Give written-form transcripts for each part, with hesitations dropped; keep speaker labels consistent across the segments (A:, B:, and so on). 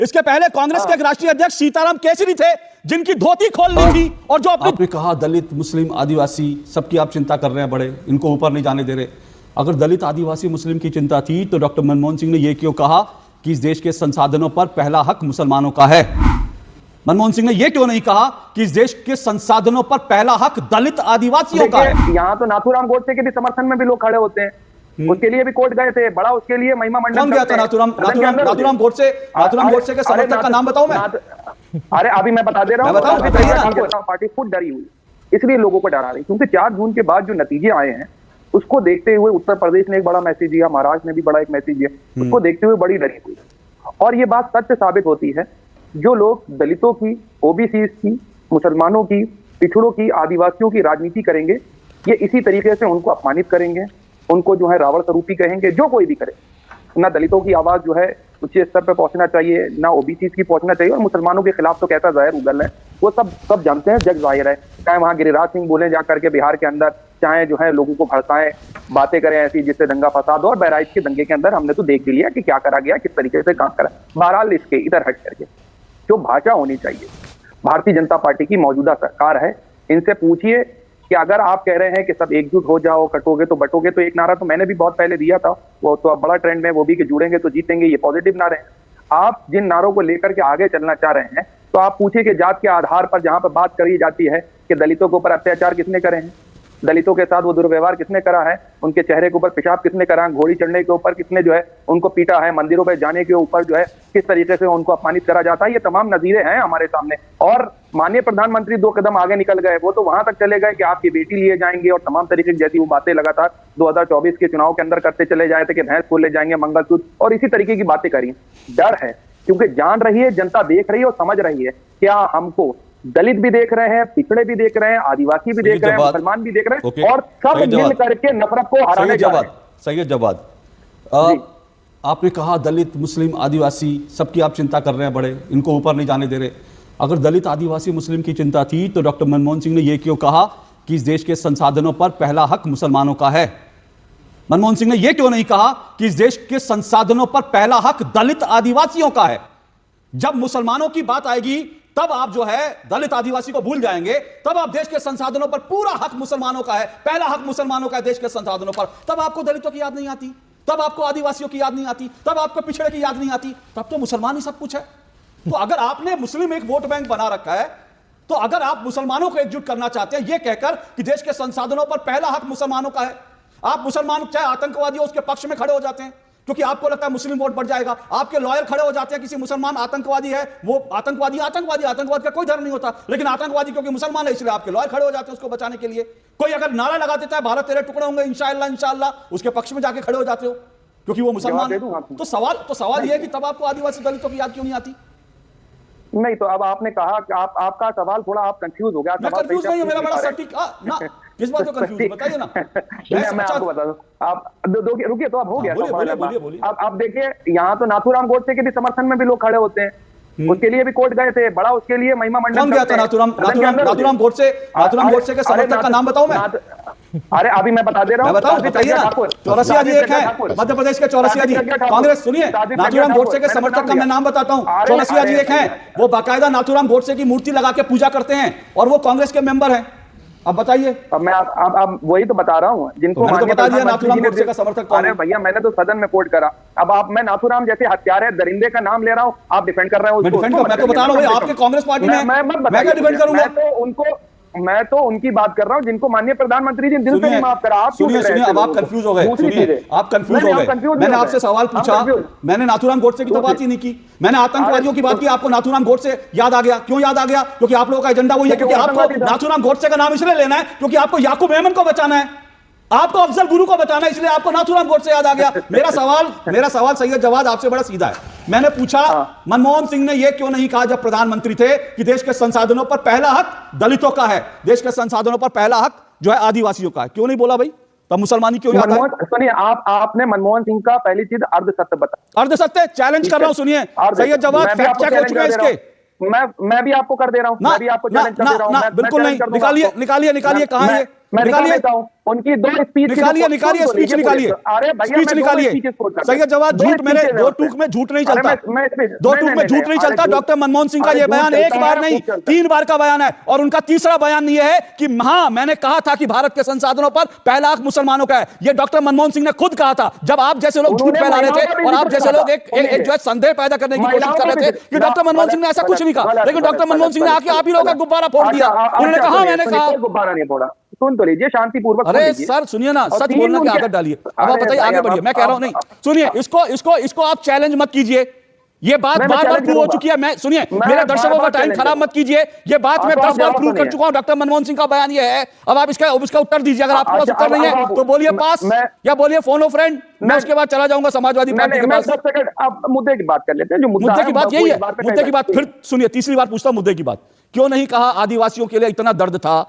A: इसके पहले कांग्रेस के एक राष्ट्रीय अध्यक्ष सीताराम केसरी थे, जिनकी धोती खोलनी थी। और जो आपने कहा दलित, मुस्लिम, आदिवासी सबकी आप चिंता कर रहे हैं, बड़े इनको ऊपर नहीं जाने दे रहे। अगर दलित, आदिवासी, मुस्लिम की चिंता थी तो डॉक्टर मनमोहन सिंह ने यह क्यों कहा कि इस देश के संसाधनों पर पहला हक मुसलमानों का है? मनमोहन सिंह ने यह क्यों नहीं कहा कि इस देश के संसाधनों पर पहला हक दलित, आदिवासियों का है?
B: यहाँ तो नाथूराम गोडसे के भी समर्थन में भी लोग खड़े होते हैं, उसके लिए भी कोर्ट गए थे, बड़ा उसके लिए महिमा मंडल।
A: कौन गया था? नाथूराम गोडसे के समर्थक का नाम बताओ मैं।
B: अरे अभी मैं बता दे रहा हूँ, पार्टी खुद डरी हुई, इसलिए लोगों को डरा रही, क्योंकि 4 जून के बाद जो नतीजे आए हैं उसको देखते हुए उत्तर प्रदेश ने एक बड़ा मैसेज दिया, महाराष्ट्र ने भी बड़ा एक मैसेज दिया, उसको देखते हुए बड़ी डरी हुई। और ये बात सत्य साबित होती है, जो लोग दलितों की, ओबीसी की, मुसलमानों की, पिछड़ों की, आदिवासियों की राजनीति करेंगे, ये इसी तरीके से उनको अपमानित करेंगे, उनको जो है रावण स्वरूपी कहेंगे, जो कोई भी करे। ना दलितों की आवाज जो है उच्च स्तर पर पहुंचना चाहिए, ना ओबीसी की पहुंचना चाहिए, और मुसलमानों के खिलाफ तो कैसा जाहिर उगल है, वो सब जानते हैं, जग जाहिर है। चाहे वहां गिरिराज सिंह बोले जाकर के बिहार के अंदर, चाहे जो है लोगों को भड़काएं, बातें करें ऐसी जिससे दंगा फसाद हो, और बहराइच के दंगे के अंदर हमने तो देख भी लिया कि क्या करा गया, किस तरीके से काम करा। बहरहाल इसके इधर हट करके जो भाषा होनी चाहिए, भारतीय जनता पार्टी की मौजूदा सरकार है, इनसे पूछिए कि अगर आप कह रहे हैं कि सब एकजुट हो जाओ, कटोगे तो बटोगे, तो एक नारा तो मैंने भी बहुत पहले दिया था, वो तो अब बड़ा ट्रेंड में, वो भी कि जुड़ेंगे तो जीतेंगे, ये पॉजिटिव नारे हैं। आप जिन नारों को लेकर के आगे चलना चाह रहे हैं, तो आप पूछिए कि जात के आधार पर जहां पर बात करी जाती है कि दलितों के ऊपर अत्याचार किसने करे हैं, दलितों के साथ वो दुर्व्यवहार किसने करा है, उनके चेहरे के ऊपर पेशाब किसने करा है, घोड़ी चढ़ने के ऊपर किसने जो है उनको पीटा है, मंदिरों पर जाने के ऊपर जो है किस तरीके से उनको अपमानित करा जाता है, ये तमाम नजीरें हैं हमारे सामने। और माननीय प्रधानमंत्री 2 कदम आगे निकल गए, वो तो वहां तक चले गए कि आपकी बेटी लिए जाएंगे, और तमाम तरीके की जैसी वो बातें लगातार 2024 के चुनाव के अंदर करते चले जाए थे कि भैंस खोल ले जाएंगे, मंगलसूत्र, और इसी तरीके की बातें करी। डर है, क्योंकि जान रही है, जनता देख रही है और समझ रही है, क्या हमको दलित भी देख रहे हैं, पिछड़े भी देख रहे हैं, आदिवासी भी देख रहे हैं, मुसलमान भी देख रहे हैं, और सब मिल करके नफरत को हराने जा रहे हैं।
A: सही जवाब। आपने कहा दलित, मुस्लिम, आदिवासी सबकी आप चिंता कर रहे हैं, बड़े इनको ऊपर नहीं जाने दे रहे। अगर दलित, आदिवासी, मुस्लिम की चिंता थी तो डॉक्टर मनमोहन सिंह ने यह क्यों कहा कि इस देश के संसाधनों पर पहला हक मुसलमानों का है? मनमोहन सिंह ने यह क्यों नहीं कहा कि इस देश के संसाधनों पर पहला हक दलित, आदिवासियों का है? जब मुसलमानों की बात आएगी तब आप जो है दलित, आदिवासी को भूल जाएंगे, तब आप देश के संसाधनों पर पूरा हक मुसलमानों का है, पहला हक मुसलमानों का है देश के संसाधनों पर। तब आपको दलितों की याद नहीं आती, तब आपको आदिवासियों की याद नहीं आती, तब आपको पिछड़े की याद नहीं आती, तब तो मुसलमान ही सब कुछ है। तो अगर आपने मुस्लिम एक वोट बैंक बना रखा है, तो अगर आप मुसलमानों को एकजुट करना चाहते हैं यह कहकर कि देश के संसाधनों पर पहला हक मुसलमानों का है, आप मुसलमान चाहे आतंकवादी हो उसके पक्ष में खड़े हो जाते हैं क्योंकि आपको लगता है मुस्लिम वोट बढ़ जाएगा। आपके लॉयर खड़े हो जाते हैं, किसी मुसलमान आतंकवादी है, वो आतंकवादी आतंकवाद का कोई धर्म नहीं होता, लेकिन आतंकवादी क्योंकि मुसलमान है इसलिए आपके लॉयर खड़े हो जाते हैं उसको बचाने के लिए। कोई अगर नारा लगा देता है भारत तेरे टुकड़े होंगे इंशाअल्लाह इंशाअल्लाह, उसके पक्ष में जाके खड़े हो जाते हो क्योंकि वो मुसलमान है। तो सवाल यह है कि तब आपको आदिवासी दलितों की याद क्यों नहीं आती?
B: नहीं, तो अब आपने कहा कि आपका सवाल थोड़ा आप कंफ्यूज हो गया।
A: मैं कंफ्यूज नहीं हूं, मेरा बड़ा सटीक ना, किस बात को कंफ्यूज बताइए ना।
B: मैं आपको बता दूं, आप रुकिए, तो अब हो गया।
A: बोलिए।
B: अब देखिए, यहाँ तो नाथूराम गोडसे के भी समर्थन में भी लोग खड़े होते हैं, उसके लिए भी कोर्ट गए थे, बड़ा उसके लिए महिमा मंडल।
A: कौन गया था? नाथूराम गोडसे के समर्थक का नाम बताओ मैं।
B: अरे अभी मैं बता दे रहा हूँ,
A: बताइए ना। चौरसिया जी एक है, मध्य प्रदेश के चौरसिया जी, कांग्रेस। सुनिए, नाथूराम गोडसे के समर्थक का मैं नाम बताता हूँ। चौरसिया जी एक है, वो बाकायदा नाथूराम गोडसे की मूर्ति लगा के पूजा करते हैं और वो कांग्रेस के मेंबर हैं। अब बताइए।
B: अब मैं अब वही तो बता रहा हूँ, जिनको
A: तो बता दिया नाथूराम गोडसे का समर्थक कौन है।
B: अरे भैया, मैंने तो सदन में कोट करा। अब मैं नाथूराम जैसे हत्यारे दरिंदे का नाम ले रहा हूँ, आप डिफेंड कर रहे हो।
A: मैं तो बता रहा हूँ, आपके कांग्रेस पार्टी में मैं क्या डिफेंड करूंगा?
B: मैं तो उनकी बात कर रहा हूं जिनको माननीय प्रधानमंत्री जी दिल से नहीं माफ करा। आप
A: सुनिए, अब आप कंफ्यूज हो गए। आप कंफ्यूज हो गए। मैंने आपसे सवाल पूछा, मैंने नाथूराम गोडसे की तो बात ही नहीं की, मैंने आतंकवादियों की बात की। आपको नाथूराम गोडसे याद आ गया। क्यों याद आ गया? क्योंकि आप लोगों का एजेंडा वही है, क्योंकि आपको नाथूराम गोडसे का नाम इसलिए लेना है क्योंकि आपको याकूब मेमन को बचाना है, आपको अफजल गुरु को बचाना है, इसलिए आपको नाथूराम गोडसे याद आ गया। मेरा सवाल सैयद जवाद आपसे बड़ा सीधा है। मैंने पूछा मनमोहन सिंह ने यह क्यों नहीं कहा जब प्रधानमंत्री थे कि देश के संसाधनों पर पहला हक दलितों का है, देश के संसाधनों पर पहला हक जो है आदिवासियों का है? क्यों नहीं बोला भाई? तब मुसलमानी क्यों याद है?
B: सुनिए, आपने मनमोहन सिंह का पहली चीज अर्धसत्य बताया।
A: अर्धसत्य चैलेंज कर रहा हूं। सुनिए सैयद जवाद, फैक्ट चेक हो चुका है इसके।
B: मैं भी आपको कर दे रहा हूं, मैं भी आपको चैलेंज कर दे रहा हूं।
A: बिल्कुल नहीं। निकालिए कहां है
B: मैं निकाल
A: निकालिए।
B: लेता हूं उनकी 2 स्पीच।
A: निकालिए स्पीच निकालिए,
B: अरे भैया
A: स्पीच निकालिए। सही है जवाब। झूठ मेरे 2 टूक में झूठ नहीं चलता, 2 टूक में झूठ नहीं चलता। डॉक्टर मनमोहन सिंह का यह बयान एक बार नहीं 3 बार का बयान है, और उनका तीसरा बयान यह है कि हां मैंने कहा था कि भारत के संसाधनों पर पहला हक मुसलमानों का है। यह डॉक्टर मनमोहन सिंह ने खुद कहा था, जब आप जैसे लोग झूठ फैला रहे थे और आप जैसे लोग एक जो है संदेह पैदा करने की कोशिश कर रहे थे कि डॉक्टर मनमोहन सिंह ने ऐसा कुछ नहीं कहा। लेकिन डॉक्टर मनमोहन सिंह ने आके आप ही लोगों का गुब्बारा फोड़ दिया। उन्होंने कहा मैंने कहा,
B: गुब्बारा नहीं फोड़ा। सुन तो लीजिए शांतिपूर्वक।
A: अरे सर सुनिए ना, सच बोलने की आदत डालिए। अब आप बताइए, आगे बढ़िए। मैं कह रहा हूं नहीं, सुनिए, इसको आप चैलेंज मत कीजिए। ये बात बार बार प्रूव हो चुकी है। मैं सुनिए, मेरे दर्शकों का टाइम खराब मत कीजिए। ये बात मैं 10 बार प्रूव कर चुका हूं। डॉक्टर मनमोहन सिंह का बयान ये है। अब आप इसका उत्तर दीजिए। अगर आपके पास उत्तर नहीं है तो बोलिए पास, या बोलिए फोन ऑफ फ्रेंड। मैं उसके बाद चला जाऊंगा समाजवादी पार्टी के पास।
B: 10 सेकंड अब मुद्दे की बात कर लेते हैं। जो
A: मुद्दे की बात यही है। मुद्दे की बात फिर सुनिए, तीसरी बार पूछता हूं मुद्दे की बात। क्यों नहीं कहा आदिवासियों के लिए इतना दर्द था?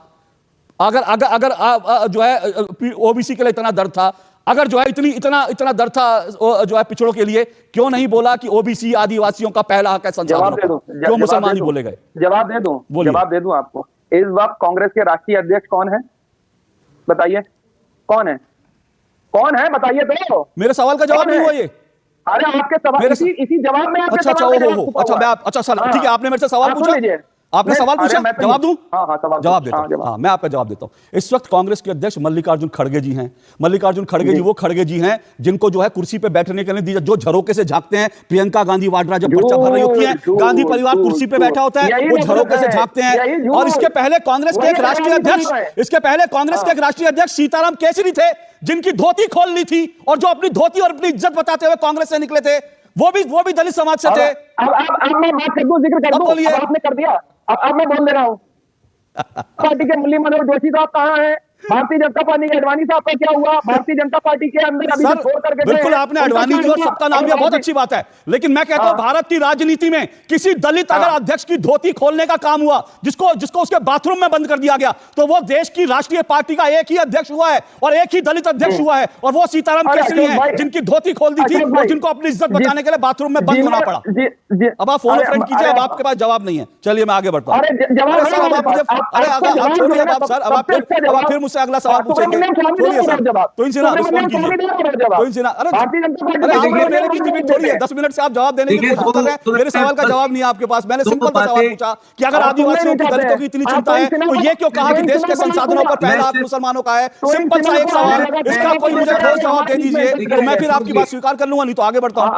A: अगर जो है ओबीसी के लिए इतना दर्द था, अगर जो है इतना दर्द था जो है पिछड़ों के लिए, क्यों नहीं बोला कि ओबीसी आदिवासियों का पहला हक है संसाधनों का? क्यों मुसलमान ही बोले गए?
B: जवाब दे दूं आपको। इस वक्त कांग्रेस के राष्ट्रीय अध्यक्ष कौन है बताइए? कौन है बताइए तो।
A: मेरे सवाल का जवाब नहीं हुआ ये।
B: अरे आपके सवाल इसी जवाब में आपके
A: अच्छा ठीक है, आपने मेरे से सवाल पूछा, आपने सवाल पूछा, जवाब दूं? जवाब देता हूं। हाँ, मैं आपका जवाब देता हूं। इस वक्त कांग्रेस के अध्यक्ष मल्लिकार्जुन खड़गे जी हैं। मल्लिकार्जुन खड़गे जी वो खड़गे जी हैं जिनको जो है कुर्सी पे बैठने के लिए जो झरोके से झांकते हैं। प्रियंका गांधी वाड्रा जब पर्चा भर रही होती है, गांधी परिवार कुर्सी पे बैठा होता है, वो झरोके से झांकते हैं। और इसके पहले कांग्रेस के एक राष्ट्रीय अध्यक्ष सीताराम केसरी थे, जिनकी धोती खोल ली थी और जो अपनी धोती और अपनी इज्जत बताते हुए कांग्रेस से निकले थे। वो भी दलित समाज से थे।
B: अब मैं बात कर दूं, जिक्र कर दूं, आपने कर दिया। अब मैं बोल दे रहा हूं। पार्टी के मुरली मनोहर जोशी साहब कहां हैं? भारतीय जनता पार्टी के अडवाणी साहब का क्या हुआ? भारतीय जनता पार्टी के अंदर अभी
A: सर,
B: छोड़ करके
A: बिल्कुल आपने अडवाणी जी और सबका नाम लिया, बहुत अच्छी बात है। लेकिन मैं कहता हूं भारत की राजनीति में किसी दलित अगर अध्यक्ष की धोती खोलने का काम हुआ, जिसको उसके बाथरूम में बंद कर दिया गया, तो वो देश की राष्ट्रीय पार्टी का एक ही अध्यक्ष हुआ है और एक ही दलित अध्यक्ष हुआ है, और वो सीताराम केसरी है, जिनकी धोती खोल दी थी और जिनको अपनी इज्जत बचाने के लिए बाथरूम में बंद होना पड़ा। अब आप फोन फ्रेंड कीजिए। अब आपके पास जवाब नहीं है, चलिए मैं आगे बढ़ता हूं। अब आप फिर मुझसे अगला सवाल पूछेंगे। तो इनसे ना रिस्पॉन्ड कीजिए। तो इनसे ना, अरे मेरे की डिबेट थोड़ी है। 10 मिनट से आप जवाब देने की कोशिश कर रहे हैं। मेरे सवाल का जवाब नहीं है आपके पास। मैंने सिंपल सा सवाल पूछा कि अगर आदिवासियों की, दलितों की इतनी चिंता है तो ये क्यों कहा कि देश के संसाधनों पर पहला हक मुसलमानों का है? सिंपल सा एक सवाल, इसका कोई मुझे ठोस जवाब दे दीजिए तो मैं फिर आपकी बात स्वीकार कर लूंगा, नहीं तो आगे बढ़ता हूं।